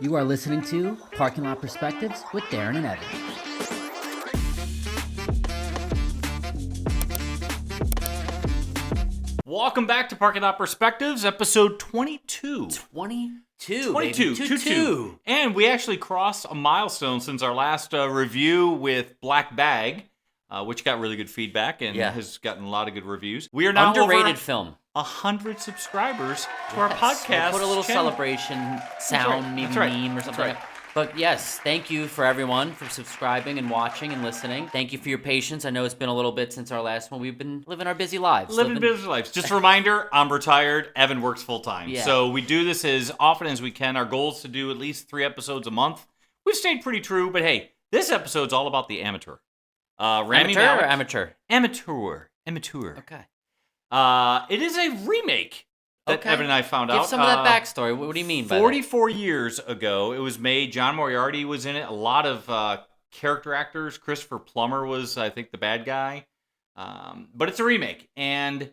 You are listening to Parking Lot Prespectives with Darin and Evan. Welcome back to Parking Lot Perspectives, episode 22. 22, baby. 22. And we actually crossed a milestone since our last review with Black Bag, which got really good feedback and has gotten a lot of good reviews. We are now underrated over film. 100 subscribers to our podcast. We'll put a little channel. celebration sound, meme or something. Right. But yes, thank you for everyone for subscribing and watching and listening. Thank you for your patience. I know it's been a little bit since our last one. We've been living our busy lives. Living busy lives. Just a reminder, I'm retired. Evan works full time. Yeah. So we do this as often as we can. Our goal is to do at least 3 episodes a month. We've stayed pretty true, but hey, this episode's all about the amateur. Rami Amateur Malek, or amateur? Amateur. Okay. It is a remake that Evan and I found out. Give some of that backstory. What do you mean by that? 44 years ago, it was made. John Moriarty was in it. A lot of character actors. Christopher Plummer was, I think, the bad guy. But it's a remake. And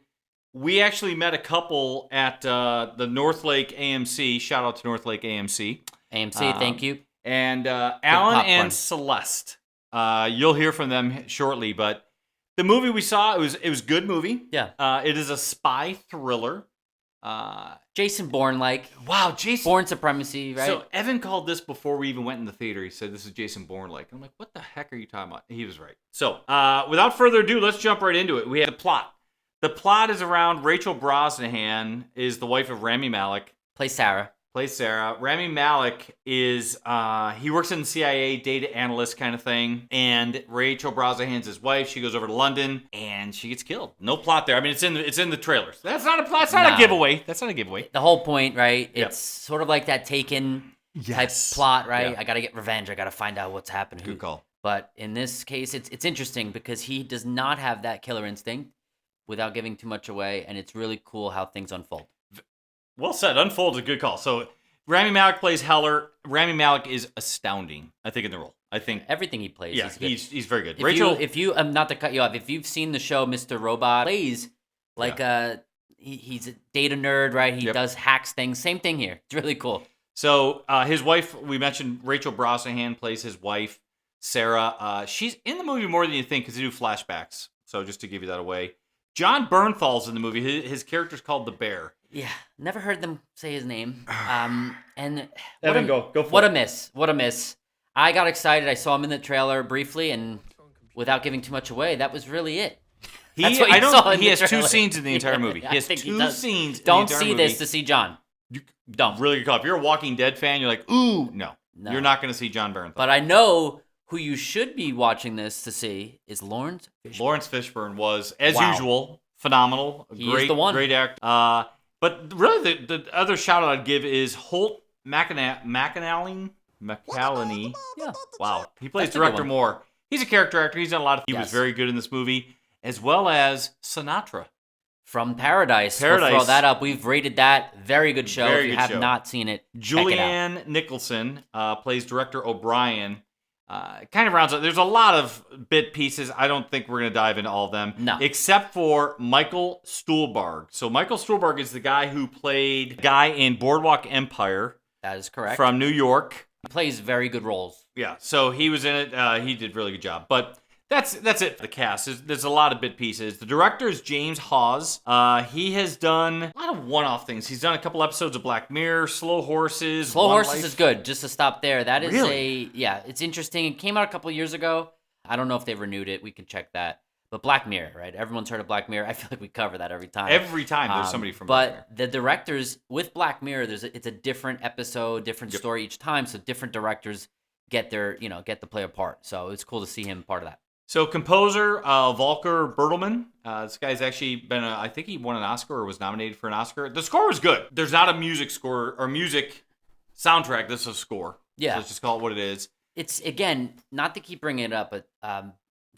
we actually met a couple at the Northlake AMC. Shout out to Northlake AMC. AMC, thank you. And Alan and Celeste. You'll hear from them shortly. But the movie we saw, it was a good movie. Yeah. It is a spy thriller. Jason Bourne-like. Wow, Jason. Bourne supremacy, right? So Evan called this before we even went in the theater. He said, this is Jason Bourne-like. I'm like, what the heck are you talking about? He was right. So, without further ado, let's jump right into it. We have the plot. The plot is around Rachel Brosnahan is the wife of Rami Malek. Plays Sarah. Rami Malek is, he works in the CIA, data analyst kind of thing. And Rachel Brosnahan's his wife. She goes over to London and she gets killed. No plot there. I mean, it's in the trailers. That's not a plot. That's not a giveaway. That's not a giveaway. The whole point, right? Yep. It's sort of like that Taken type plot, right? Yeah. I got to get revenge. I got to find out what's happening. Good call. But in this case, it's interesting because he does not have that killer instinct without giving too much away. And it's really cool how things unfold. Well said. Unfold is a good call. So Rami Malek plays Heller. Rami Malek is astounding, I think, in the role. I think everything he plays. Yeah, he's very good. If you not to cut you off, if you've seen the show Mr. Robot, plays like he's a data nerd, right? He does hacks things. Same thing here. It's really cool. So his wife, we mentioned Rachel Brosnahan plays his wife, Sarah. She's in the movie more than you think because they do flashbacks. So just to give you that away. John Bernthal's in the movie. His character's called the Bear. Yeah, never heard them say his name. And Evan, go for it. What a miss. I got excited. I saw him in the trailer briefly, and without giving too much away, that was really it. He has 2 scenes in the entire movie. Yeah, he has 2 scenes. Don't see this to see John. Don't. Really good call. If you're a Walking Dead fan, you're like, ooh, no. You're not going to see John Bernthal. But I know who you should be watching this to see is Lawrence Fishburne. Lawrence Fishburne was, as usual, phenomenal. He's the one. Great actor. But really, the other shout out I'd give is Holt McCallany. Yeah. Wow. He plays Director Moore. He's a character actor. He's done a lot of. He was very good in this movie, as well as Sinatra. From Paradise. We'll throw that up. We've rated that. Very good show. If you have not seen it, Julianne Nicholson plays Director O'Brien. Kind of rounds up. There's a lot of bit pieces. I don't think we're going to dive into all of them. No. Except for Michael Stuhlbarg. So Michael Stuhlbarg is the guy who played the guy in Boardwalk Empire. That is correct. From New York. He plays very good roles. Yeah. So he was in it. He did a really good job. But that's it for the cast. There's a lot of bit pieces. The director is James Hawes. He has done a lot of one-off things. He's done a couple episodes of Black Mirror, Slow Horses. Slow Horses is good. Just to stop there. That is really? It's interesting. It came out a couple years ago. I don't know if they renewed it. We can check that. But Black Mirror, right? Everyone's heard of Black Mirror. I feel like we cover that every time. Every time there's somebody from Black Mirror. But the directors with Black Mirror, it's a different episode, different story each time. So different directors get the play apart. So it's cool to see him part of that. So composer Volker Bertelmann. This guy's actually been, I think he won an Oscar or was nominated for an Oscar. The score was good. There's not a music score or music soundtrack. This is a score. Yeah. So let's just call it what it is. It's, again, not to keep bringing it up, but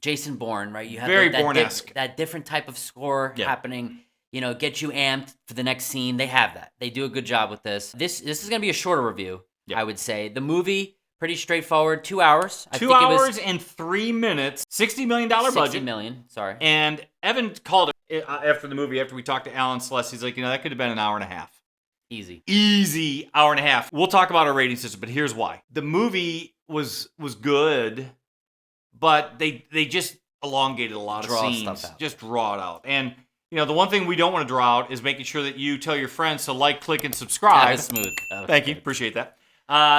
Jason Bourne, right? You have very Bourne-esque. That different type of score happening. Get you amped for the next scene. They have that. They do a good job with this. This is going to be a shorter review, I would say. The movie, pretty straightforward. 2 hours. 2 hours and 3 minutes. $60 million budget. $60 million, sorry. And Evan called it after the movie, after we talked to Alan Celeste. He's like, that could have been an hour and a half. Easy hour and a half. We'll talk about our rating system, but here's why. The movie was good, but they just elongated a lot of scenes. Just draw it out. And the one thing we don't want to draw out is making sure that you tell your friends to like, click, and subscribe. That was smooth. Thank you. Appreciate that.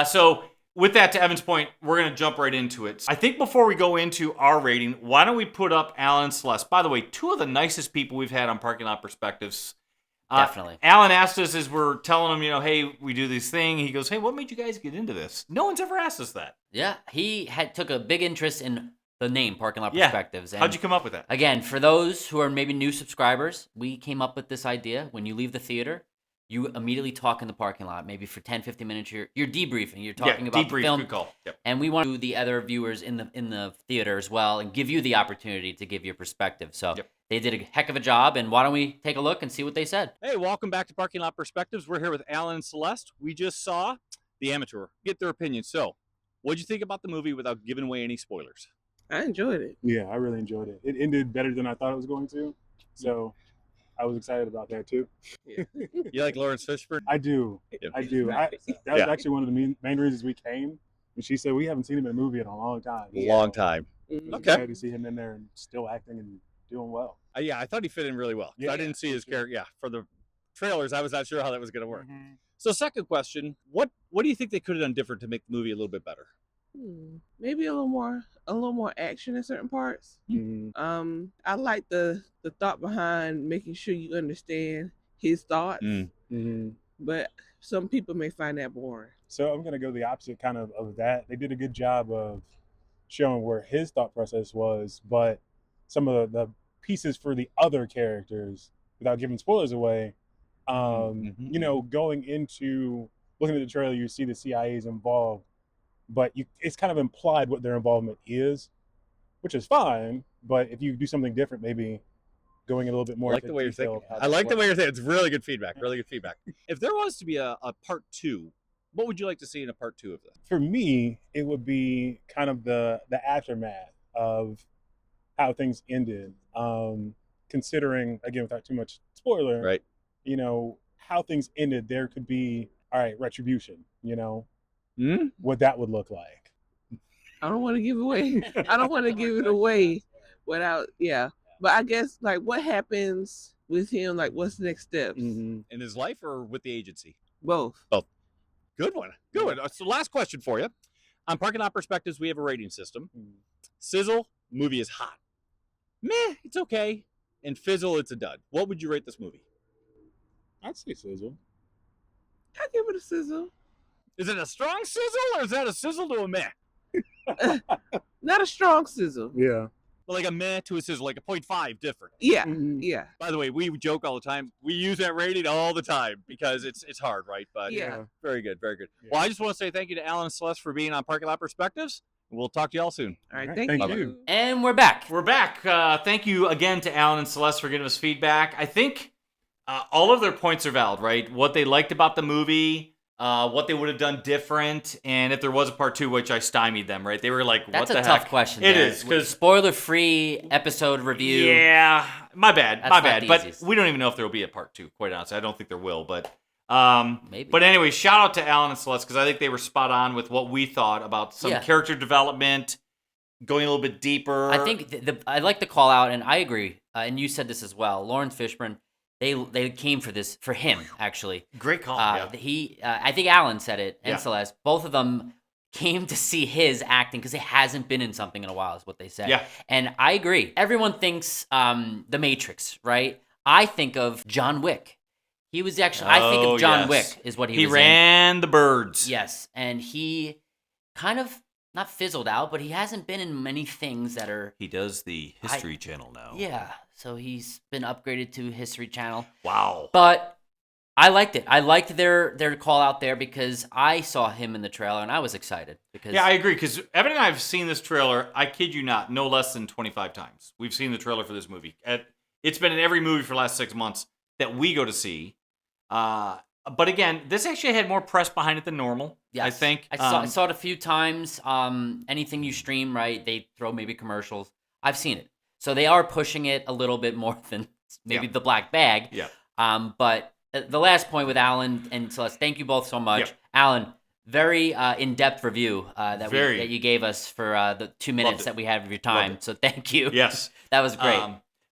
So with that, to Evan's point, we're going to jump right into it. I think before we go into our rating, why don't we put up Alan and Celeste? By the way, two of the nicest people we've had on Parking Lot Perspectives. Definitely. Alan asked us as we're telling him, hey, we do this thing. He goes, hey, what made you guys get into this? No one's ever asked us that. Yeah, he took a big interest in the name Parking Lot Perspectives. And how'd you come up with that? Again, for those who are maybe new subscribers, we came up with this idea. When you leave the theater, you immediately talk in the parking lot. Maybe for 10, 15 minutes, you're debriefing. You're talking about the film. Good call. Yep. And we want to do the other viewers in the theater as well and give you the opportunity to give your perspective. So they did a heck of a job. And why don't we take a look and see what they said? Hey, welcome back to Parking Lot Perspectives. We're here with Alan and Celeste. We just saw The Amateur. Get their opinion. So, what'd you think about the movie without giving away any spoilers? I enjoyed it. Yeah, I really enjoyed it. It ended better than I thought it was going to. So I was excited about that too. Yeah. You like Lawrence Fishburne? I do. Yep. I do. That was actually one of the main reasons we came. And she said, we haven't seen him in a movie in a long time. Long time. Mhm. Okay. Excited to see him in there and still acting and doing well. Yeah, I thought he fit in really well. Yeah, I didn't see his character. Yeah, for the trailers, I was not sure how that was going to work. Mm-hmm. So, second question, what do you think they could have done different to make the movie a little bit better? Maybe a little more action in certain parts. Mm-hmm. I like the thought behind making sure you understand his thoughts, Mm-hmm. but some people may find that boring. So I'm going to go the opposite kind of that. They did a good job of showing where his thought process was, but some of the pieces for the other characters, without giving spoilers away, going into looking at the trailer, you see the CIA is involved, but it's kind of implied what their involvement is, which is fine. But if you do something different, maybe going a little bit more. I like the way you're thinking. I like the way you're thinking. It's really good feedback. Really good feedback. If there was to be a part 2, what would you like to see in a part 2 of this? For me, it would be kind of the aftermath of how things ended. Considering, again, without too much spoiler, right? How things ended, there could be, all right, retribution, what that would look like. I don't want to give away. I don't want to give it away without, But I guess, like, what happens with him? Like, what's the next steps? Mm-hmm. In his life or with the agency? Both. Good one. Good one. So last question for you. On Parking Lot Perspectives, we have a rating system. Sizzle, movie is hot. Meh, it's okay. And fizzle, it's a dud. What would you rate this movie? I'd say sizzle. I give it a sizzle. Is it a strong sizzle or is that a sizzle to a meh? Not a strong sizzle. Yeah. Well, like a meh to a sizzle, like a 0.5 different. Yeah, Mhm. yeah. By the way, we joke all the time. We use that rating all the time because it's hard, right? But Yeah. Very good, very good. Yeah. Well, I just want to say thank you to Alan and Celeste for being on Parking Lot Perspectives. We'll talk to y'all soon. All right, All right, thank thank you. you. And we're back. We're back. Thank you again to Alan and Celeste for giving us feedback. I think all of their points are valid, right? What they liked about the movie, what they would have done different, and if there was a part 2, which I stymied them, right? They were like, what That's the a heck? tough question. It there. is, because spoiler-free episode review. Yeah, my bad, That's my not bad. the But easiest. we don't even know if there will be a part 2, quite honestly. I don't think there will, but Maybe. But anyway, shout out to Alan and Celeste, because I think they were spot on with what we thought about some character development, going a little bit deeper. I think I like the call out, and I agree. And you said this as well. Lawrence Fishburne, they came for him actually. Great call. I think Alan said it, and Celeste. Both of them came to see his acting because he hasn't been in something in a while, is what they said. Yeah. And I agree. Everyone thinks The Matrix, right? I think of John Wick. He was actually. I think of John Wick is what he was. He ran the birds. Yes, and he kind of not fizzled out, but he hasn't been in many things that are. He does the History Channel now. Yeah, so he's been upgraded to History Channel. Wow. But I liked it. I liked their call out there because I saw him in the trailer and I was excited. Because I agree, because Evan and I have seen this trailer, I kid you not, no less than 25 times. We've seen the trailer for this movie. It's been in every movie for the last 6 months that we go to see. But again, this actually had more press behind it than normal. Yes. I think. I saw it a few times. Anything you stream, right? They throw maybe commercials. I've seen it. So they are pushing it a little bit more than maybe the black bag. Yeah. But the last point with Alan and Celeste, thank you both so much. Yep. Alan, very in-depth review that you gave us for the 2 minutes that we had of your time. So thank you. Yes. That was great.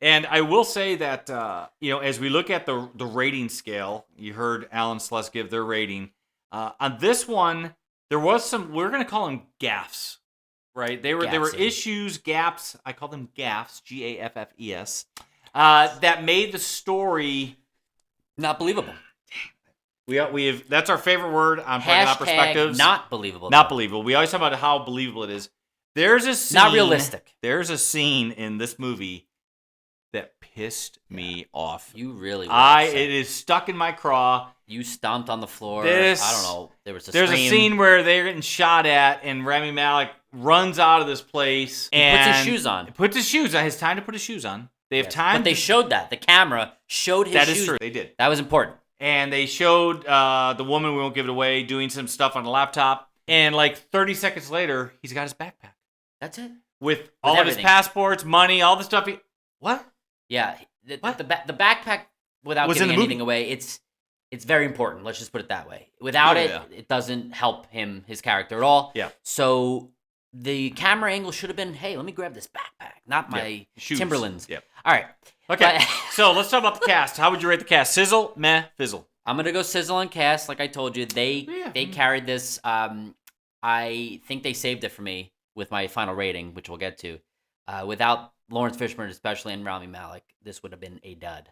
And I will say that, as we look at the rating scale, you heard Alan Celeste give their rating. On this one, there was we're going to call them gaffes, right? There were issues, gaps. I call them gaffes, Gaffes, that made the story not believable. We have that's our favorite word on Parking Lot Prespectives. Not believable. Not believable. We always talk about how believable it is. There's a scene. Not realistic. There's a scene in this movie that pissed me off. You really. It is stuck in my craw. You stomped on the floor. I don't know. There's a scene where they're getting shot at, and Rami Malek runs out of this place and puts his shoes on. Puts his shoes on. His time to put his shoes on. They have time. But they showed that. The camera showed his shoes. That is true. They did. That was important. And they showed the woman, we won't give it away, doing some stuff on a laptop. And like 30 seconds later, he's got his backpack. That's it. With all of his passports, money, all the stuff. What? Yeah. The backpack, without giving anything away, it's very important. Let's just put it that way. Without it doesn't help his character at all. Yeah. So the camera angle should have been, hey, let me grab this backpack, not my Timberlands. Yeah. All right. Okay, so let's talk about the cast. How would you rate the cast? Sizzle, meh, fizzle. I'm going to go sizzle on cast. Like I told you, they carried this. I think they saved it for me with my final rating, which we'll get to. Without Lawrence Fishburne, especially, and Rami Malek, this would have been a dud.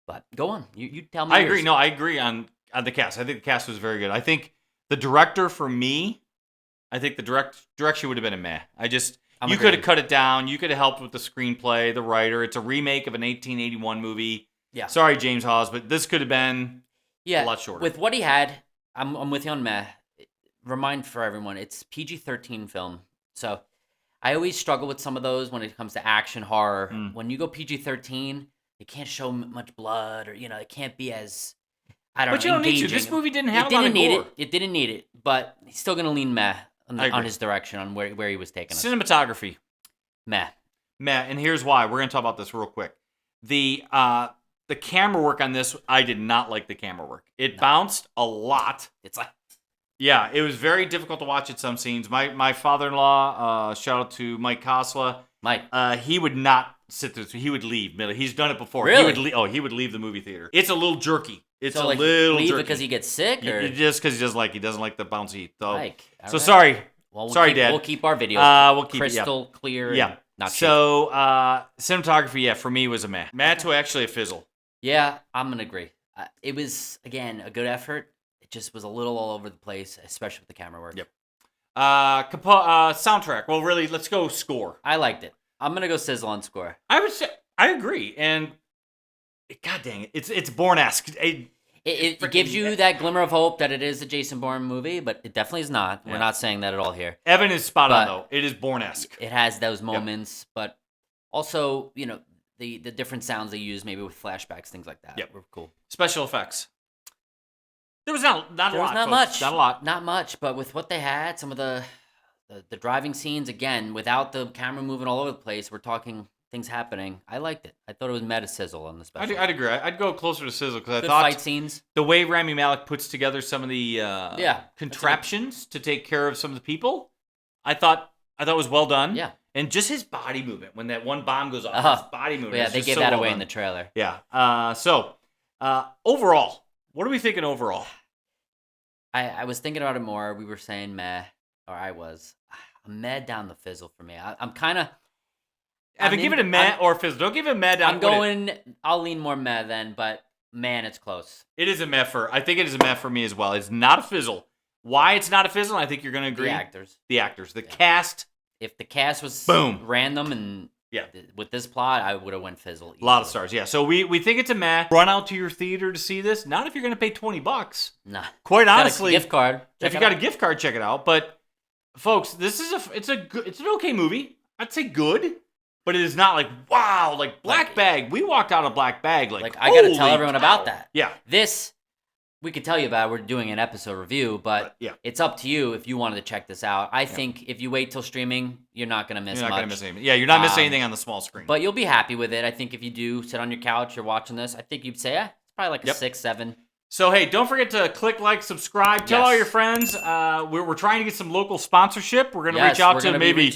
But go on. You tell me. I agree. No, I agree on the cast. I think the cast was very good. I think the director, for me, I think the direction would have been a meh. You could have cut it down. You could have helped with the screenplay, the writer. It's a remake of an 1881 movie. Yeah. Sorry, James Hawes, but this could have been a lot shorter. With what he had, I'm with you on meh. Remind for everyone, it's PG-13 film. So I always struggle with some of those when it comes to action horror. When you go PG-13, it can't show much blood, or it can't be as But you don't engaging. need to. This movie didn't have a lot of gore. It didn't need it, but he's still gonna lean meh on his direction, on where he was taking us. Cinematography, meh, and here's why. We're gonna talk about this real quick. The camera work on this, I did not like the camera work. It bounced a lot. It's like, yeah, it was very difficult to watch at some scenes. My father-in-law, shout out to Mike Kosla. Mike, he would not sit through. He would leave. He's done it before. Really? He would leave the movie theater. It's a little jerky. It's so, a little leave jerky because he gets sick, or just because he doesn't like the bouncy. So, Mike, sorry. Well, Dad. We'll keep our videos we'll keep crystal clear. Yeah. And not so cinematography, for me was a meh. Meh to actually a fizzle. Yeah, I'm gonna agree. It was again a good effort. It just was a little all over the place, especially with the camera work. Yep. Soundtrack. Well, really, let's go score. I liked it. I'm gonna go sizzle on score. I would say I agree, and God dang it, it's Bourne-esque. It gives you that glimmer of hope that it is a Jason Bourne movie, but it definitely is not. Yeah. We're not saying that at all here. Evan is spot on though. It is Bourne-esque. It has those moments, but also the different sounds they use, maybe with flashbacks, things like that. Yep. Were cool. Special effects. There was not a lot. Not folks. much. Not a lot. Not much, but with what they had, some of the driving scenes, again, without the camera moving all over the place, we're talking things happening. I liked it. I thought it was meta sizzle on the special. I'd agree. I'd go closer to sizzle because I Good thought fight scenes. The way Rami Malek puts together some of the contraptions to take care of some of the people, I thought was well done. Yeah. And just his body movement when that one bomb goes off, his body movement. Yeah, they gave that away in the trailer. Yeah. So overall, what are we thinking overall? I was thinking about it more. We were saying meh, or I was. I'm meh down the fizzle for me. I'm kind of. Evan, give it a meh or fizzle. Don't give it a meh down. I'll lean more meh then, but man, it's close. It is a meh I think it is a meh for me as well. It's not a fizzle. Why it's not a fizzle? I think you're going to agree. The actors. The cast. If the cast was random and with this plot, I would have went fizzle. Easily. A lot of stars, yeah. So we think it's a meh. Run out to your theater to see this. Not if you're going to pay $20. Nah. Quite honestly, gift card. If you got a gift card, check it out. But folks, this is it's an okay movie. I'd say good, but it is not like wow, like Black Bag. We walked out of Black Bag like I got to tell everyone about that. Yeah. This we could tell you about. We're doing an episode review, but it's up to you if you wanted to check this out. I think if you wait till streaming, you're not going to miss much. You're not going to miss anything. Yeah, you're not missing anything on the small screen. But you'll be happy with it. I think if you do sit on your couch, you're watching this, I think you'd say, it's probably like a 6, 7. So, hey, don't forget to click like, subscribe, tell all your friends. We're trying to get some local sponsorship. We're going to reach out to maybe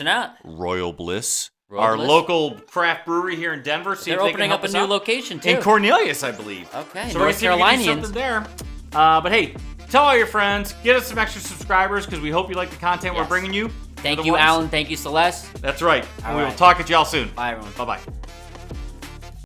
Royal Bliss, our local craft brewery here in Denver. See They're if they opening can help up a us new out. location, too. In Cornelius, I believe. Okay, so North we're going to see if we can do Carolinians. something there. But, hey, tell all your friends. Get us some extra subscribers because we hope you like the content we're bringing you. Thank you, Alan. Thank you, Celeste. That's right. All And we will right. talk at y'all soon. Bye, everyone. Bye-bye.